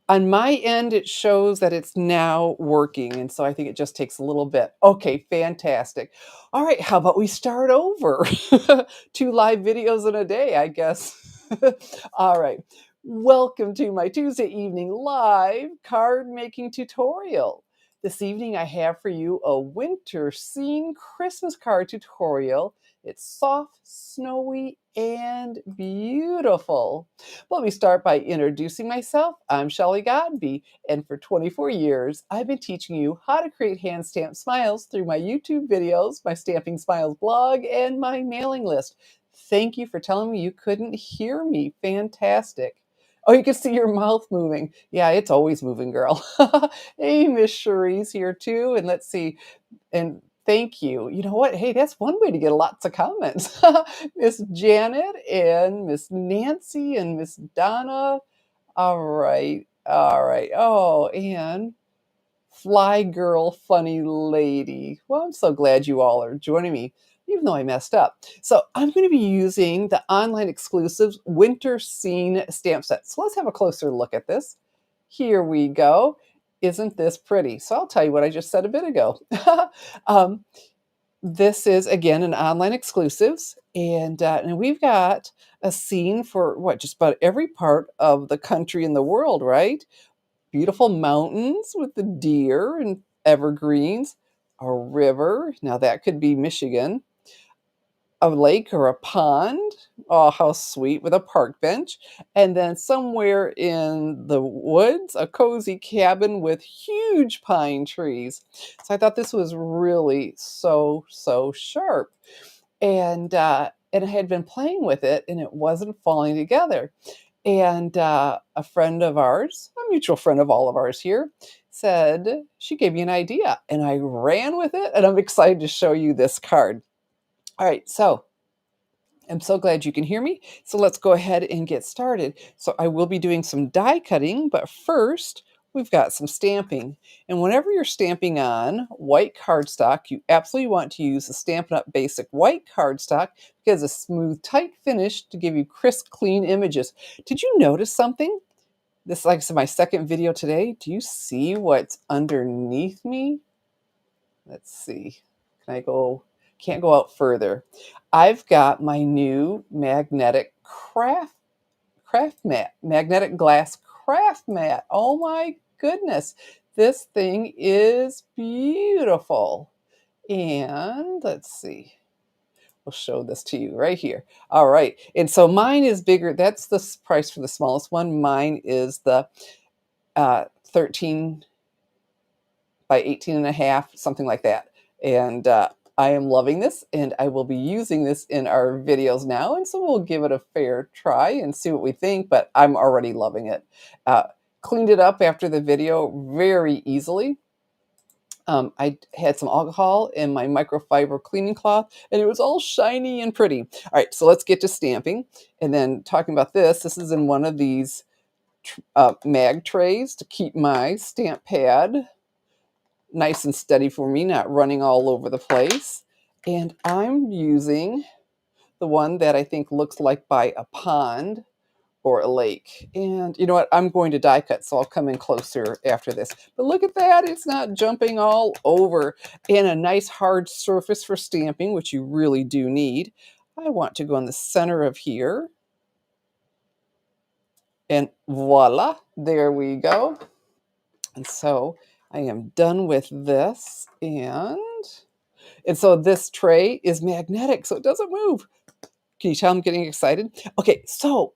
On my end, it shows that it's now working, and so I think it just takes a little bit. Okay, fantastic. All right, how about we start over? 2 live videos in a day, I guess. All right. Welcome to my Tuesday evening live card making tutorial. This evening I have for you a winter scene Christmas card tutorial. It's soft, snowy, and beautiful. Let me start by introducing myself. I'm Shelley Godby, and for 24 years, I've been teaching you how to create hand stamped smiles through my YouTube videos, my Stamping Smiles blog, and my mailing list. Thank you for telling me you couldn't hear me. Fantastic. Oh, you can see your mouth moving. Yeah, it's always moving, girl. Hey, Miss Cherie's here too. And let's see. And thank you. You know what? Hey, that's one way to get lots of comments. Miss Janet and Miss Nancy and Miss Donna. All right. All right. Oh, and Fly Girl Funny Lady. Well, I'm so glad you all are joining me, even though I messed up. So I'm going to be using the online exclusives Winter Scene stamp set. So let's have a closer look at this. Here we go. Isn't this pretty? So I'll tell you what I just said a bit ago. um, this is, again, an online exclusives. And we've got a scene for what, just about every part of the country and the world, right? Beautiful mountains with the deer and evergreens, a river. Now that could be Michigan. A lake or a pond. Oh, how sweet, with a park bench. And then somewhere in the woods, a cozy cabin with huge pine trees. So I thought this was really so sharp. And I had been playing with it and it wasn't falling together. And a friend of ours, a mutual friend of all of ours here, said she gave me an idea and I ran with it. And I'm excited to show you this card. All right, so I'm so glad you can hear me. So let's go ahead and get started. So I will be doing some die cutting, but first we've got some stamping. And whenever you're stamping on white cardstock, you absolutely want to use the Stampin' Up! Basic white cardstock because a smooth, tight finish to give you crisp, clean images. Did you notice something? This, like I said, my second video today. Do you see what's underneath me? Let's see. Can I go? Can't go out further. I've got my new magnetic craft mat, magnetic glass craft mat. Oh my goodness. This thing is beautiful. And let's see. We'll show this to you right here. All right. And so mine is bigger. That's the price for the smallest one. Mine is the 13 by 18 and a half, something like that. And I am loving this, and I will be using this in our videos now. And so we'll give it a fair try and see what we think, but I'm already loving it. Cleaned it up after the video very easily. I had some alcohol in my microfiber cleaning cloth, and it was all shiny and pretty. All right, so let's get to stamping. And then talking about this is in one of these mag trays to keep my stamp pad nice and steady for me, not running all over the place. And I'm using the one that I think looks like by a pond or a lake. And you know what? I'm going to die cut, so I'll come in closer after this. But look at that. It's not jumping all over. And a nice hard surface for stamping, which you really do need. I want to go in the center of here. And voila, there we go. And so I am done with this. And so this tray is magnetic, so it doesn't move. Can you tell I'm getting excited? Okay, so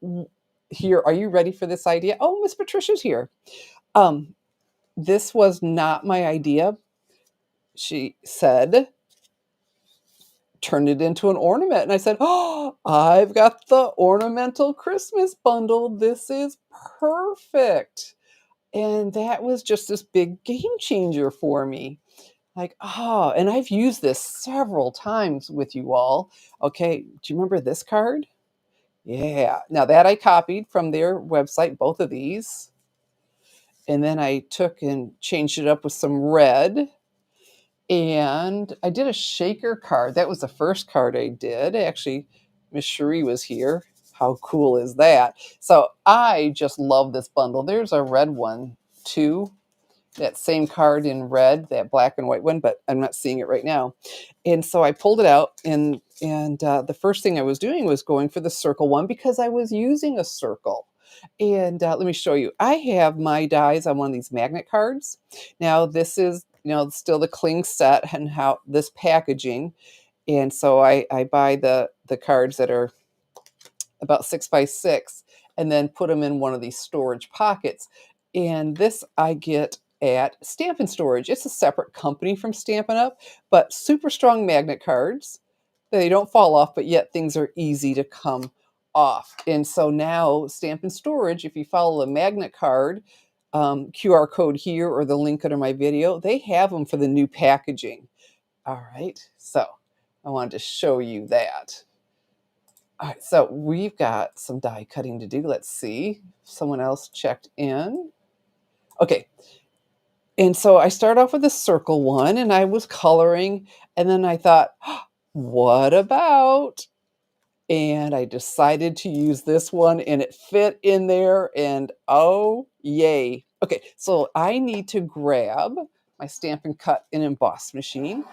here, are you ready for this idea? Oh, Miss Patricia's here. This was not my idea. She said, turn it into an ornament. And I said, oh, I've got the ornamental Christmas bundle. This is perfect. And that was just this big game changer for me. Like, oh, and I've used this several times with you all. Okay, do you remember this card? Yeah. Now that I copied from their website, both of these. And then I took and changed it up with some red. And I did a shaker card. That was the first card I did. Actually, Miss Cherie was here How cool is that? So I just love this bundle. There's a red one too. That same card in red, that black and white one, but I'm not seeing it right now. And so I pulled it out, and the first thing I was doing was going for the circle one because I was using a circle. And let me show you. I have my dies on one of these magnet cards. Now this is, still the cling set and how this packaging. And so I buy the cards that are about 6 by 6 and then put them in one of these storage pockets. And this I get at Stampin' Storage. It's a separate company from Stampin' Up, but super strong magnet cards. They don't fall off, but yet things are easy to come off. And so now Stampin' Storage, if you follow the magnet card QR code here or the link under my video, they have them for the new packaging. All right, so I wanted to show you that. All right, so we've got some die cutting to do. Let's see. Someone else checked in. Okay. And so I start off with the circle one and I was coloring, and then I thought, what about? And I decided to use this one and it fit in there, and oh, yay. Okay, so I need to grab my Stampin' Cut and Emboss machine.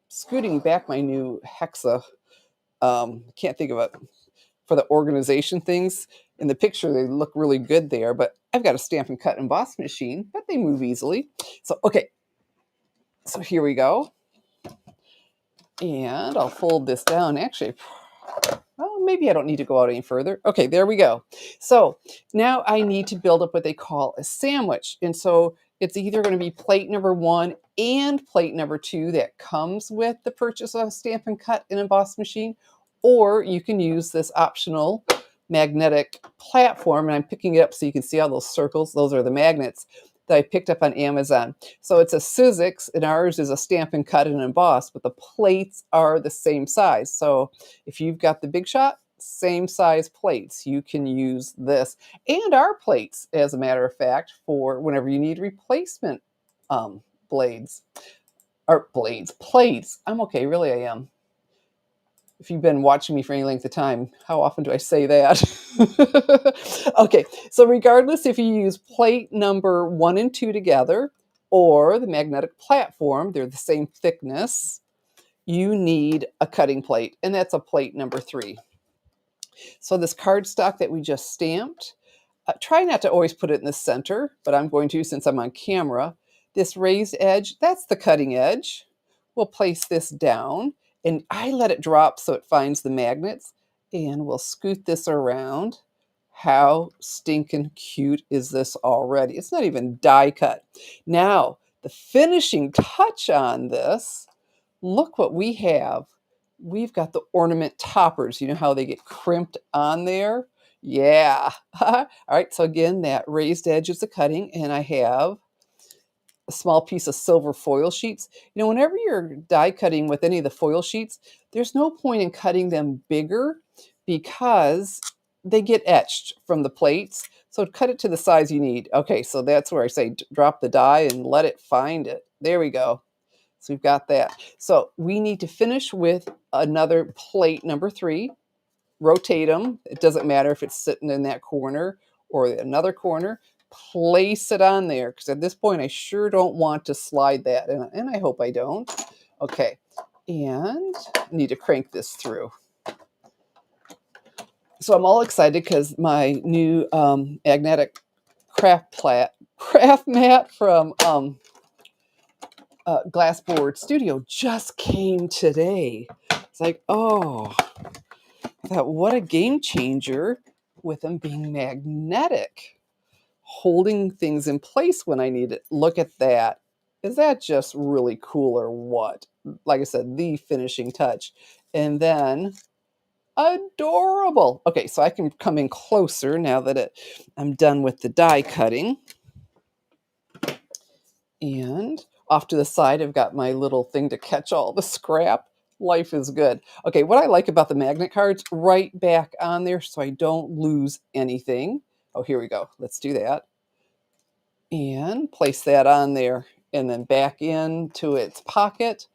Scooting back my new Hexa, can't think of it, for the organization things. In the picture, they look really good there, but I've got a Stampin' Cut and Emboss machine, but they move easily. So, okay, so here we go. And I'll fold this down. Actually, well, maybe I don't need to go out any further. Okay, there we go. So now I need to build up what they call a sandwich. And so it's either going to be plate number 1 and plate number 2 that comes with the purchase of a Stampin' Cut and Emboss machine, or you can use this optional magnetic platform. And I'm picking it up so you can see all those circles. Those are the magnets that I picked up on Amazon. So it's a Sizzix, and ours is a Stampin' Cut and Emboss, but the plates are the same size. So if you've got the Big Shot, same size plates, you can use this and our plates, as a matter of fact, for whenever you need replacement blades or plates. I'm okay, really I am. If you've been watching me for any length of time, how often do I say that? Okay, so regardless if you use plate number 1 and 2 together or the magnetic platform, they're the same thickness, you need a cutting plate, and that's a plate number 3. So this cardstock that we just stamped, try not to always put it in the center, but I'm going to since I'm on camera. This raised edge, that's the cutting edge. We'll place this down, and I let it drop so it finds the magnets, and we'll scoot this around. How stinking cute is this already? It's not even die cut. Now, the finishing touch on this, look what we have. We've got the ornament toppers. You know how they get crimped on there? Yeah. All right, so again, that raised edge is the cutting, and I have a small piece of silver foil sheets. Whenever you're die cutting with any of the foil sheets, there's no point in cutting them bigger because they get etched from the plates. So cut it to the size you need. Okay, so that's where I say drop the die and let it find it. There we go. So we've got that. So we need to finish with another plate number 3. Rotate them. It doesn't matter if it's sitting in that corner or another corner. Place it on there, because at this point I sure don't want to slide that, and I hope I don't. Okay, and I need to crank this through. So I'm all excited because my new magnetic craft mat from Glassboard Studio just came today. It's like, oh, I thought, what a game changer with them being magnetic, holding things in place when I need it. Look at that. Is that just really cool or what? Like I said, the finishing touch. And then adorable. Okay, so I can come in closer now that I'm done with the die cutting. And off to the side, I've got my little thing to catch all the scrap. Life is good. Okay, what I like about the magnet cards, right back on there so I don't lose anything. Oh, here we go. Let's do that. And place that on there and then back into its pocket.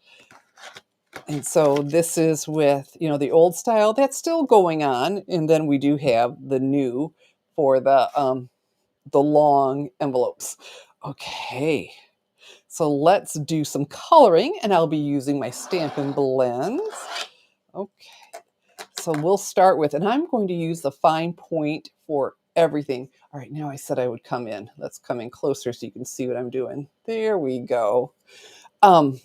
And so this is with, the old style that's still going on, and then we do have the new for the long envelopes. Okay. So let's do some coloring, and I'll be using my Stampin' Blends. Okay. So we'll start with, and I'm going to use the fine point for everything. All right, now I said I would come in. Let's come in closer so you can see what I'm doing. There we go. And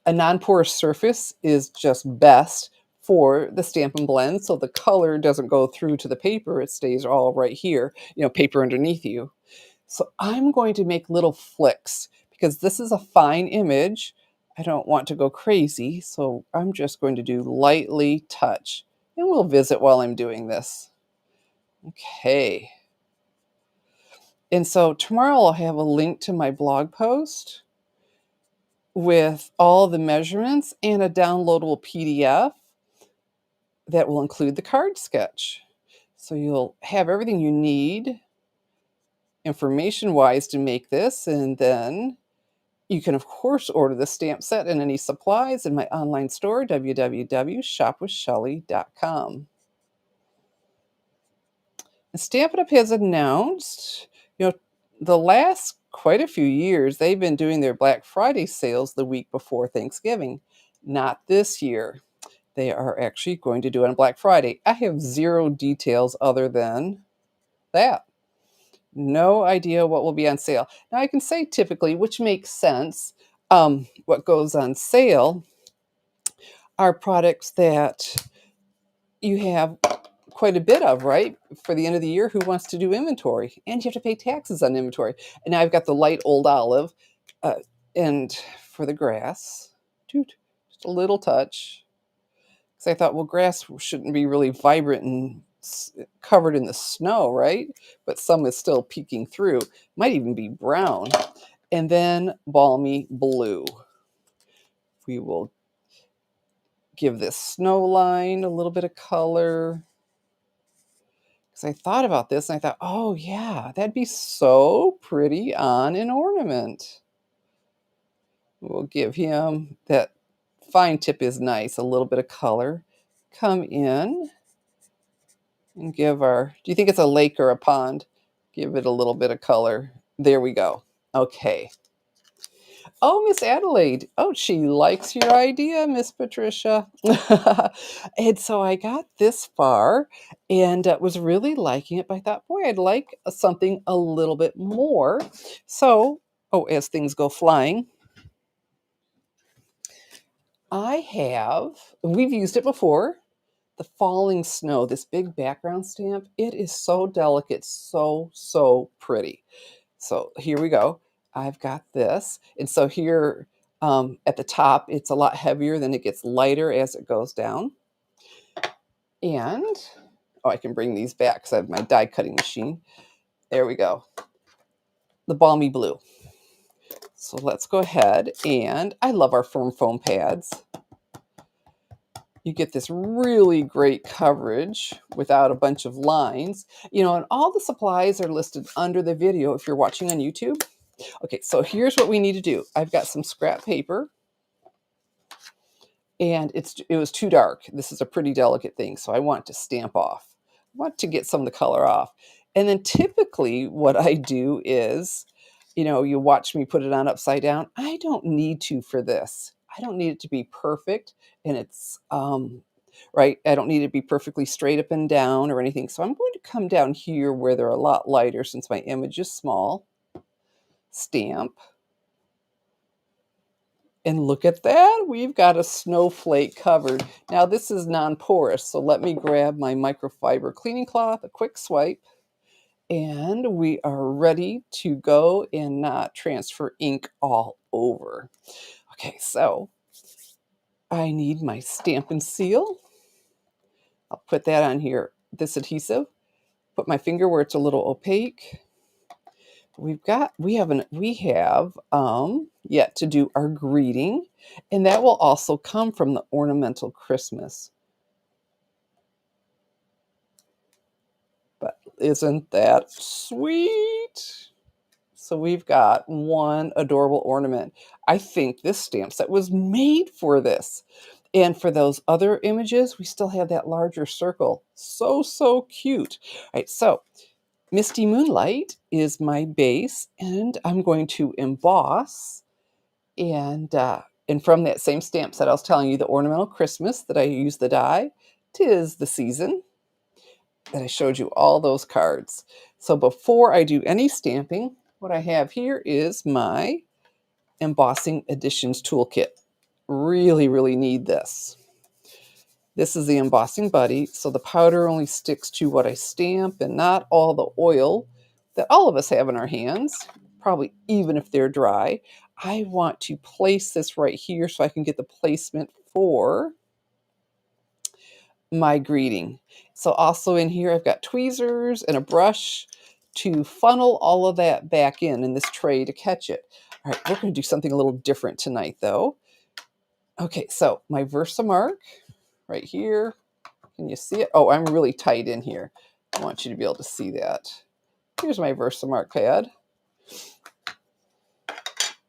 a non-porous surface is just best for the Stampin' Blend, so the color doesn't go through to the paper. It stays all right here, paper underneath you. So I'm going to make little flicks because this is a fine image. I don't want to go crazy, so I'm just going to do lightly touch. And we'll visit while I'm doing this. Okay. And so tomorrow I'll have a link to my blog post with all the measurements and a downloadable PDF that will include the card sketch. So you'll have everything you need information-wise to make this, and then you can, of course, order the stamp set and any supplies in my online store, www.shopwithshelly.com. Stampin' Up! Has announced, the last quite a few years, they've been doing their Black Friday sales the week before Thanksgiving. Not this year. They are actually going to do it on Black Friday. I have zero details other than that. No idea what will be on sale. Now, I can say typically, which makes sense, what goes on sale are products that you have quite a bit of, right? For the end of the year, who wants to do inventory? And you have to pay taxes on inventory. And now I've got the light old olive, uh, and for the grass, just a little touch. Because I thought, well, grass shouldn't be really vibrant and covered in the snow, right? But some is still peeking through. Might even be brown. And then balmy blue. We will give this snow line a little bit of color. Because I thought about this and I thought, oh yeah, that'd be so pretty on an ornament. We'll give him that fine tip is nice, a little bit of color. Come in and give our, do you think it's a lake or a pond? Give it a little bit of color. There we go. Okay. Oh, Miss Adelaide. Oh, she likes your idea, Miss Patricia. And so I got this far and was really liking it, but I thought, boy, I'd like something a little bit more. So, as things go flying, we've used it before, the falling snow, this big background stamp. It is so delicate, so, so pretty. So here we go. I've got this. And so here at the top, it's a lot heavier, then it gets lighter as it goes down. And, I can bring these back because I have my die cutting machine. There we go. The balmy blue. So let's go ahead, and I love our firm foam pads. You get this really great coverage without a bunch of lines. And all the supplies are listed under the video if you're watching on YouTube. Okay, so here's what we need to do. I've got some scrap paper, and it was too dark. This is a pretty delicate thing, so I want to stamp off. I want to get some of the color off. And then typically what I do is, you watch me put it on upside down. I don't need to for this. I don't need it to be perfect, and it's right. I don't need it to be perfectly straight up and down or anything. So I'm going to come down here where they're a lot lighter since my image is small. Stamp. And look at that, we've got a snowflake covered. Now this is non-porous, so let me grab my microfiber cleaning cloth, a quick swipe, and we are ready to go and not transfer ink all over. Okay, so I need my Stampin' Seal. I'll put that on here, this adhesive. Put my finger where it's a little opaque. We have yet to do our greeting, and that will also come from the Ornamental Christmas. But isn't that sweet? So we've got one adorable ornament. I think this stamp set was made for this. And for those other images, we still have that larger circle. So, so cute. All right, so Misty Moonlight is my base, and I'm going to emboss. And from that same stamp set I was telling you, the Ornamental Christmas that I use the die, 'Tis the Season, that I showed you all those cards. So before I do any stamping, what I have here is my Embossing Additions Toolkit. Really, really need this. This is the embossing buddy, so the powder only sticks to what I stamp and not all the oil that all of us have in our hands, probably even if they're dry. I want to place this right here so I can get the placement for my greeting. So also in here, I've got tweezers and a brush to funnel all of that back in this tray to catch it. All right, we're going to do something a little different tonight, though. Okay, so my Versamark right here. Can you see it? Oh, I'm really tight in here. I want you to be able to see that. Here's my Versamark pad.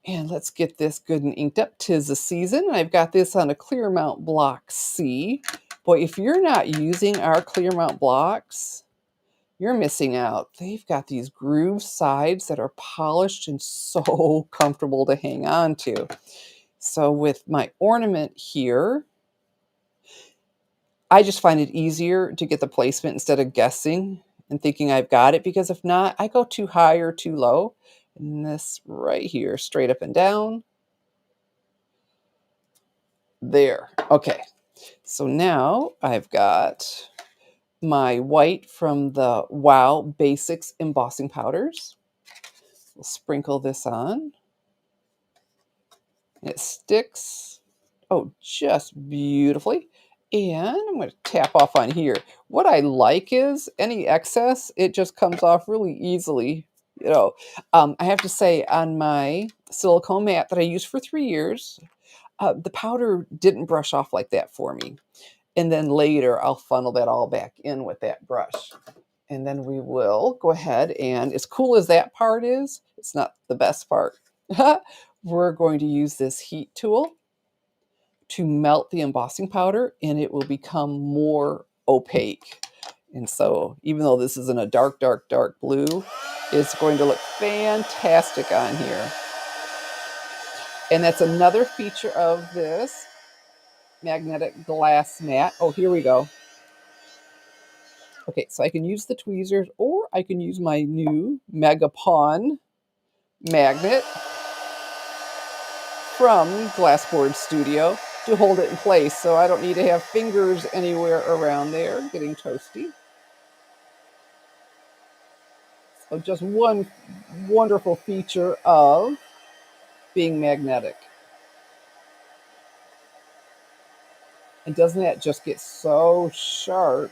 And let's get this good and inked up. 'Tis the Season. I've got this on a Clearmount Block C. Boy, if you're not using our Clearmount blocks, you're missing out. They've got these grooved sides that are polished and so comfortable to hang on to. So with my ornament here, I just find it easier to get the placement instead of guessing and thinking I've got it, because if not, I go too high or too low. And this right here, straight up and down. There. Okay. So now I've got my white from the Wow Basics embossing powders. We'll sprinkle this on. And it sticks, oh, just beautifully. And I'm going to tap off on here. What I like is any excess, it just comes off really easily. You know, I have to say, on my silicone mat that I used for 3 years, the powder didn't brush off like that for me. And then later, I'll funnel that all back in with that brush. And then we will go ahead, and as cool as that part is, it's not the best part. We're going to use this heat tool to melt the embossing powder, and it will become more opaque. And so even though this is in a dark, dark, dark blue, it's going to look fantastic on here. And that's another feature of this magnetic glass mat. Oh, here we go. Okay, so I can use the tweezers, or I can use my new Megapon magnet from Glassboard Studio to hold it in place, so I don't need to have fingers anywhere around there getting toasty. So just one wonderful feature of being magnetic. And doesn't that just get so sharp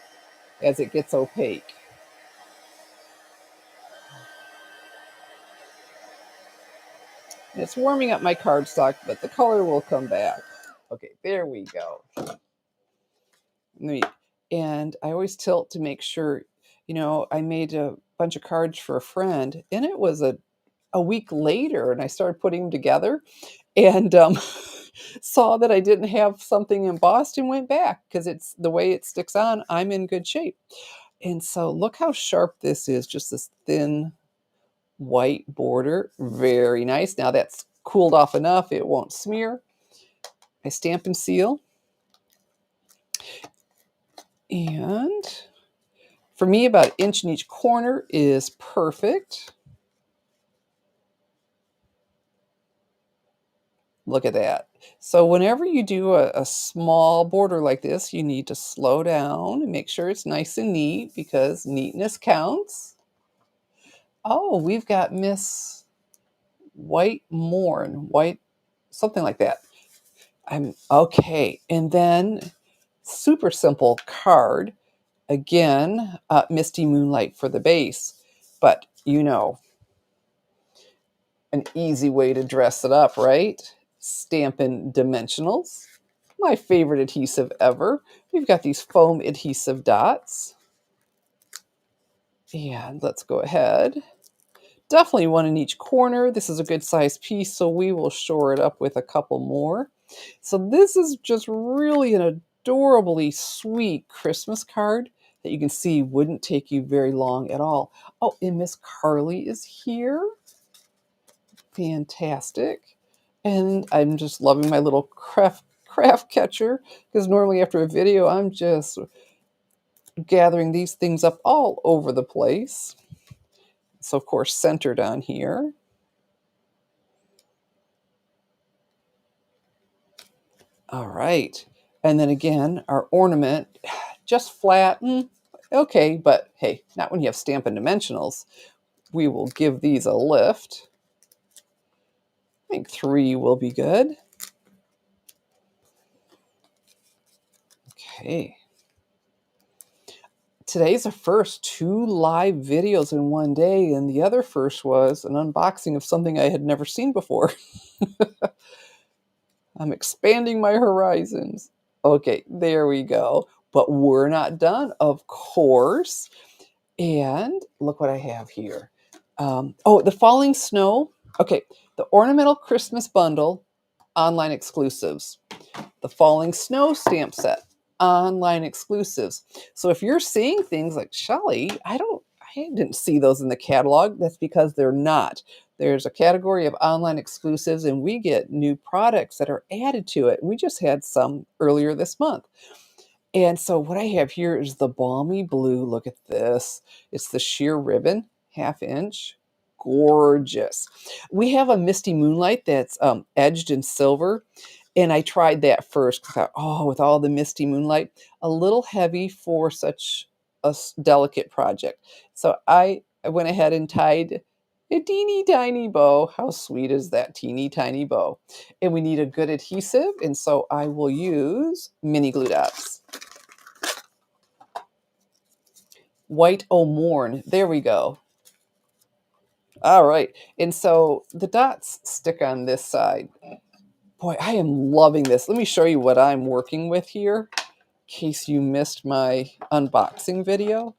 as it gets opaque? And it's warming up my cardstock, but the color will come back. Okay, there we go. And I always tilt to make sure, I made a bunch of cards for a friend, and it was a week later, and I started putting them together, and saw that I didn't have something embossed and went back, because it's the way it sticks on, I'm in good shape. And so look how sharp this is, just this thin white border. Very nice. Now that's cooled off enough, it won't smear. I stamp and seal. And for me, about 1 inch in each corner is perfect. Look at that. So whenever you do a small border like this, you need to slow down and make sure it's nice and neat, because neatness counts. Oh, we've got Miss White Morn, White, something like that. I'm okay. And then super simple card. Again, Misty Moonlight for the base. But an easy way to dress it up, right? Stampin' Dimensionals, my favorite adhesive ever. We've got these foam adhesive dots. And let's go ahead, Definitely one in each corner. This is a good size piece, so we will shore it up with a couple more. So this is just really an adorably sweet Christmas card that you can see wouldn't take you very long at all. Oh, and Miss Carly is here. Fantastic. And I'm just loving my little craft catcher because normally after a video I'm just gathering these things up all over the place. So of course centered on here. All right. And then again, our ornament, just flat, okay, but hey, not when you have Stampin' Dimensionals. We will give these a lift. I think 3 will be good. Okay. Today's the first 2 live videos in one day, and the other first was an unboxing of something I had never seen before. I'm expanding my horizons. Okay, there we go. But we're not done, of course. And look what I have here. Oh, the falling snow. Okay, the ornamental Christmas bundle, online exclusives. The falling snow stamp set, online exclusives. So if you're seeing things like Shelly, I didn't see those in the catalog. That's because they're not. There's a category of online exclusives, and we get new products that are added to it. We just had some earlier this month. And so what I have here is the balmy blue. Look at this. It's the sheer ribbon, 1/2 inch. Gorgeous. We have a Misty Moonlight that's edged in silver. And I tried that first. I thought, oh, with all the Misty Moonlight, a little heavy for such a delicate project. So I went ahead and tied a teeny tiny bow. How sweet is that teeny tiny bow? And we need a good adhesive. And so I will use mini glue dots. White O'Morn. There we go. All right. And so the dots stick on this side. Boy, I am loving this. Let me show you what I'm working with here, in case you missed my unboxing video.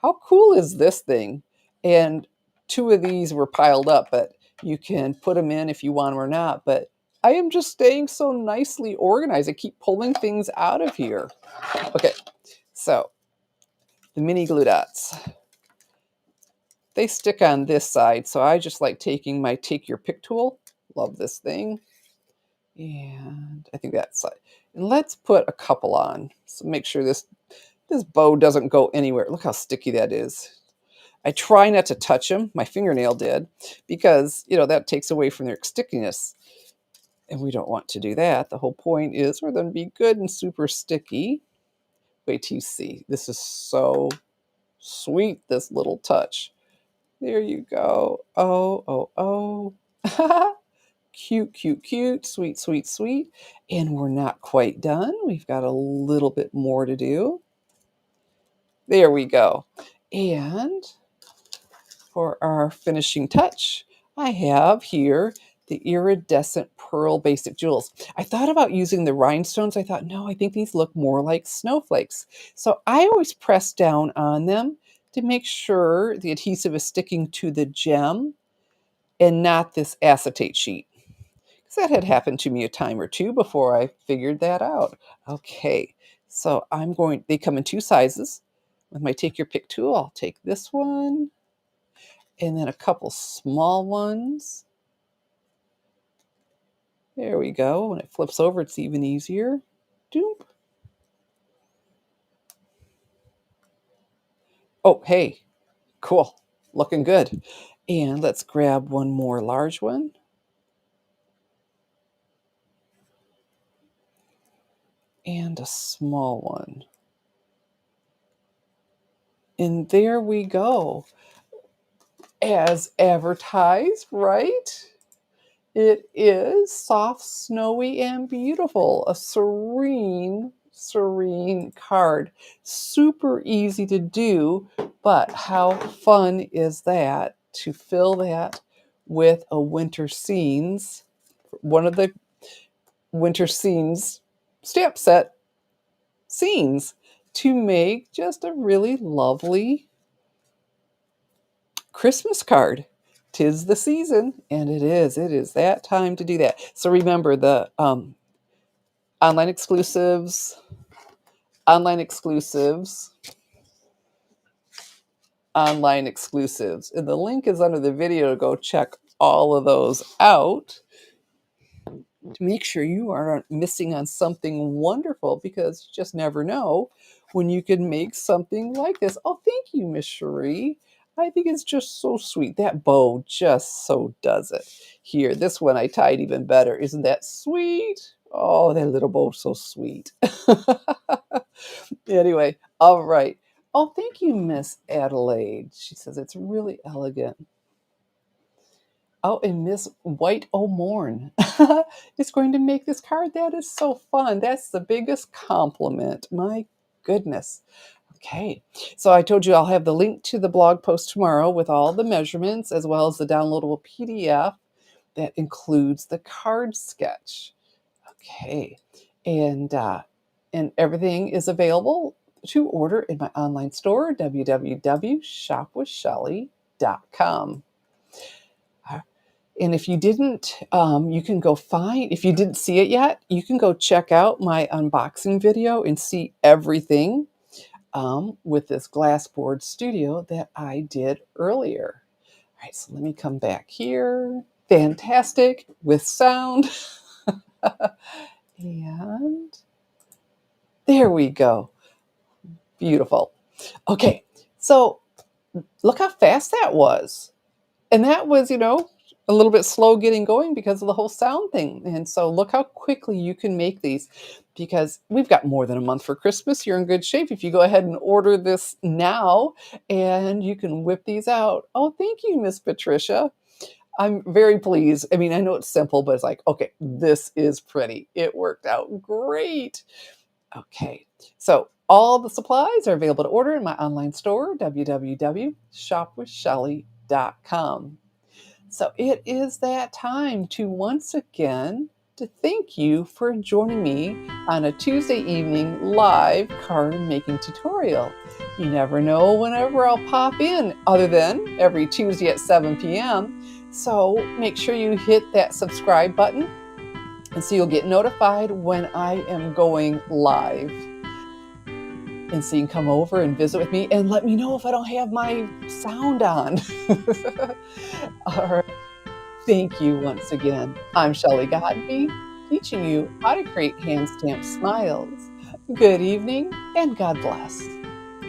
How cool is this thing? And 2 of these were piled up, but you can put them in if you want them or not. But I am just staying so nicely organized. I keep pulling things out of here. Okay, so the mini glue dots. They stick on this side, so I just like taking my take your pick tool. Love this thing. And I think that's it. And let's put a couple on. So make sure this bow doesn't go anywhere. Look how sticky that is. I try not to touch them. My fingernail did because, that takes away from their stickiness. And we don't want to do that. The whole point is we're going to be good and super sticky. Wait till you see. This is so sweet, this little touch. There you go. Oh, oh, oh. Cute, cute, cute, sweet, sweet, sweet. And we're not quite done. We've got a little bit more to do. There we go. And for our finishing touch, I have here the iridescent pearl basic jewels. I thought about using the rhinestones. I thought, no, I think these look more like snowflakes. So I always press down on them to make sure the adhesive is sticking to the gem and not this acetate sheet. That had happened to me a time or two before I figured that out. Okay, so they come in 2 sizes. With my take your pick tool, I'll take this one and then a couple small ones. There we go. When it flips over, it's even easier. Doop. Oh, hey, cool. Looking good. And let's grab one more large one. And a small one. And there we go. As advertised, right? It is soft, snowy, and beautiful. A serene, serene card. Super easy to do, but how fun is that to fill that with a winter scenes, one of the winter scenes stamp set scenes to make just a really lovely Christmas card. 'Tis the season, and it is that time to do that. So remember the, online exclusives online exclusives online exclusives, and the link is under the video to go check all of those out to make sure you aren't missing on something wonderful because you just never know when you can make something like this. Oh, thank you, Miss Cherie. I think it's just so sweet. That bow just so does it. Here, this one I tied even better. Isn't that sweet? Oh, that little bow's so sweet. Anyway, all right. Oh, thank you, Miss Adelaide. She says it's really elegant. Oh, and Miss White O'Morn is going to make this card. That is so fun. That's the biggest compliment. My goodness. Okay. So I told you I'll have the link to the blog post tomorrow with all the measurements as well as the downloadable PDF that includes the card sketch. Okay. And everything is available to order in my online store, www.shopwithshelly.com. And if you didn't, you can go find, if you didn't see it yet, you can go check out my unboxing video and see everything with this glass board studio that I did earlier. All right, so let me come back here. Fantastic with sound. And there we go. Beautiful. Okay, so look how fast that was. And that was, a little bit slow getting going because of the whole sound thing. And so look how quickly you can make these because we've got more than a month for Christmas. You're in good shape if you go ahead and order this now and you can whip these out. Oh, thank you, Miss Patricia. I'm very pleased. I mean, I know it's simple, but it's like, okay, this is pretty. It worked out great. Okay. So all the supplies are available to order in my online store, www.shopwithshelly.com. So it is that time to once again to thank you for joining me on a Tuesday evening live card making tutorial. You never know whenever I'll pop in other than every Tuesday at 7 p.m. So make sure you hit that subscribe button and so you'll get notified when I am going live. And so you can come over and visit with me and let me know if I don't have my sound on. All right. Thank you once again. I'm Shelley Godby, teaching you how to create hand stamped smiles. Good evening and God bless.